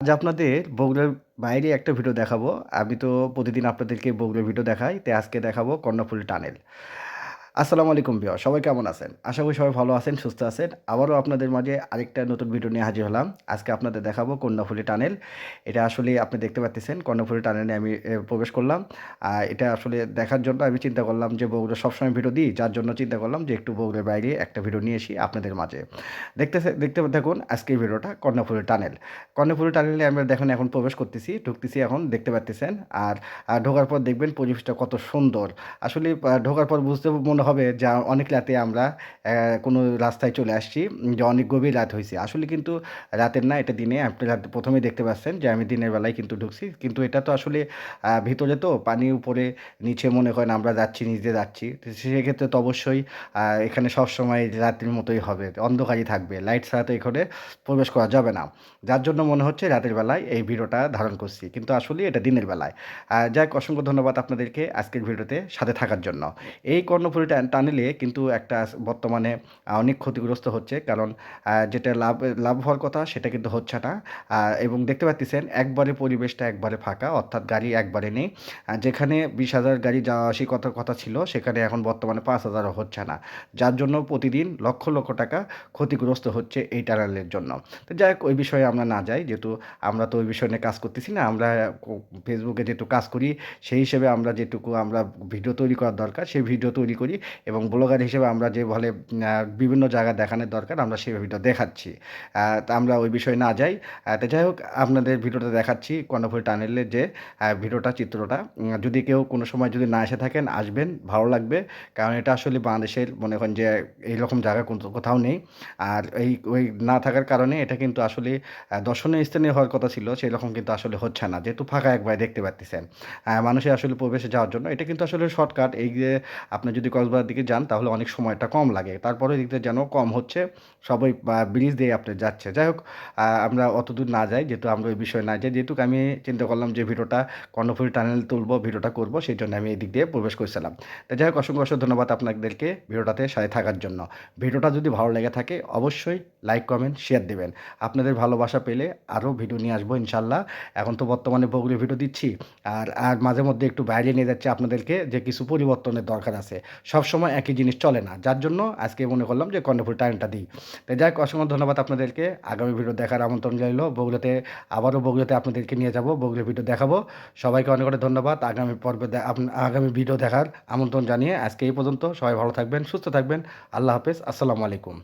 আজ আপনাদের বগুড়ার বাইরে একটা ভিডিও দেখাবো। আমি তো প্রতিদিন আপনাদেরকে বগুড়ার ভিডিও দেখাই। তাই আজকে দেখাবো কর্ণফুলী টানেল। আসসালামু আলাইকুম ভিউয়ার, সবাই কেমন আছেন? আশা করি সবাই ভালো আছেন, সুস্থ আছেন। আবারও আপনাদের মাঝে আরেকটা নতুন ভিডিও নিয়ে হাজির হলাম। আজকে আপনাদের দেখাবো কর্ণফুলী টানেল। এটা আসলে আপনি দেখতে পাচ্ছেন কর্ণফুলী টানেলে আমি প্রবেশ করলাম। এটা আসলে দেখার জন্য আমি চিন্তা করলাম যে বগুড়া সবসময় ভিডিও দিই, যার জন্য চিন্তা করলাম যে একটু বগুড়ার বাইরে একটা ভিডিও নিয়ে আসি আপনাদের মাঝে। দেখতে থাকুন আজকের ভিডিওটা কর্ণফুলী টানেল। কর্ণফুলী টানেলে আমরা দেখুন এখন প্রবেশ করতেছি, ঢুকতেছি এখন দেখতে পাচ্ছেন। আর ঢোকার পর দেখবেন পরিবেশটা কত সুন্দর। আসলে ঢোকার পর বুঝতে মনে হবে যে অনেক রাতে আমরা কোনো রাস্তায় চলে আসছি, যে অনেক গভীর রাত হয়েছে। আসলে কিন্তু রাতের না, এটা দিনে। আপনি রাত প্রথমেই দেখতে পাচ্ছেন যে আমি দিনের বেলায় কিন্তু ঢুকছি, কিন্তু এটা তো আসলে ভিতরে তো পানি উপরে নিচে মনে করেন আমরা যাচ্ছি, নিচে যাচ্ছি, তো সেক্ষেত্রে তো অবশ্যই এখানে সবসময় রাতের মতোই হবে, অন্ধকারই থাকবে, লাইট ছাড়া তো এখানে প্রবেশ করা যাবে না। যার জন্য মনে হচ্ছে রাতের বেলায় এই ভিডিওটা ধারণ করছি, কিন্তু আসলে এটা দিনের বেলায়। যাক, অসংখ্য ধন্যবাদ আপনাদেরকে আজকের ভিডিওতে সাথে থাকার জন্য। এই কর্ণফুলী টানেলে কিন্তু একটা বর্তমানে অনেক ক্ষতিগ্রস্ত হচ্ছে, কারণ যেটা লাভ হওয়ার কথা সেটা কিন্তু হচ্ছে না। এবং দেখতে পাচ্ছেন একবারে পরিবেশটা একবারে ফাঁকা, অর্থাৎ গাড়ি একবারে নেই। যেখানে 20,000 গাড়ি যাওয়া আসি কথা ছিল, সেখানে এখন বর্তমানে 5,000ও হচ্ছে না। যার জন্য প্রতিদিন লক্ষ লক্ষ টাকা ক্ষতিগ্রস্ত হচ্ছে এই টানেলের জন্য। তো যাই হোক, ওই বিষয়ে আমরা না যাই, যেহেতু আমরা তো ওই বিষয় নিয়ে কাজ করতেছি না। আমরা ফেসবুকে যেহেতু কাজ করি, সেই হিসেবে আমরা যেটুকু আমরা ভিডিও তৈরি করার দরকার সেই ভিডিও তৈরি করি, এবং ব্লগার হিসেবে আমরা যে বলে বিভিন্ন জায়গা দেখানোর দরকার আমরা সেই ভিডিও দেখাচ্ছি। তা আমরা ওই বিষয়ে না যাই। তো যাই হোক, আপনাদের ভিডিওটা দেখাচ্ছি কর্ণফুলী টানেলের যে ভিডিওটা, চিত্রটা। যদি কেউ কোনো সময় যদি না এসে থাকেন, আসবেন, ভালো লাগবে। কারণ এটা আসলে বাংলাদেশের মনে করেন যে এইরকম জায়গা কোথাও নেই। আর ওই না থাকার কারণে এটা কিন্তু আসলে দর্শনীয় স্থানে হওয়ার কথা ছিল, সেরকম কিন্তু আসলে হচ্ছে না, যেহেতু ফাঁকা একবার দেখতে পাচ্ছেন। মানুষের আসলে প্রবেশে যাওয়ার জন্য এটা কিন্তু আসলে শর্টকাট। এই যে আপনি যদি কক্সবাজার দিকে যান তাহলে অনেক সময়টা কম লাগে, তারপরে দিক দিয়ে যেন কম হচ্ছে, সবাই ব্রিজ দিয়ে আপনি যাচ্ছে। যাই হোক, আমরা অত দূর না যাই, যেহেতু আমরা ওই বিষয়ে না যাই, যেহেতু আমি চিন্তা করলাম যে ভিডিওটা কর্ণফুলী টানেল তুলবো, ভিডিওটা করবো, সেই জন্য আমি এই দিক দিয়ে প্রবেশ করেছিলাম। তো যাই হোক, অসংখ্য ধন্যবাদ আপনাদেরকে ভিডিওটাতে সাথে থাকার জন্য। ভিডিওটা যদি ভালো লেগে থাকে অবশ্যই লাইক, কমেন্ট, শেয়ার দেবেন। আপনাদের ভালোবাসা পেলে আরও ভিডিও নিয়ে আসবো ইনশাল্লাহ। এখন তো বর্তমানে বগুড়ি ভিডিও দিচ্ছি, আর মাঝে মধ্যে একটু বাইরে নিয়ে যাচ্ছি আপনাদেরকে, যে কিছু পরিবর্তনের দরকার আছে। সবসময় একই জিনিস চলে না, যার জন্য আজকে মনে করলাম যে কর্ণফুলী টাইমটা দিই। তাই যাক, অসংখ্য ধন্যবাদ আপনাদেরকে। আগামী ভিডিও দেখার আমন্ত্রণ রইল। বগুড়াতে আবারও বগুড়াতে আপনাদেরকে নিয়ে যাব, বগুড়া ভিডিও দেখাবো। সবাইকে অনেক অনেক ধন্যবাদ। আগামী পর্বে আগামী ভিডিও দেখার আমন্ত্রণ জানিয়ে আজকে এই পর্যন্ত। সবাই ভালো থাকবেন, সুস্থ থাকবেন। আল্লাহ হাফেজ, আসসালামু আলাইকুম।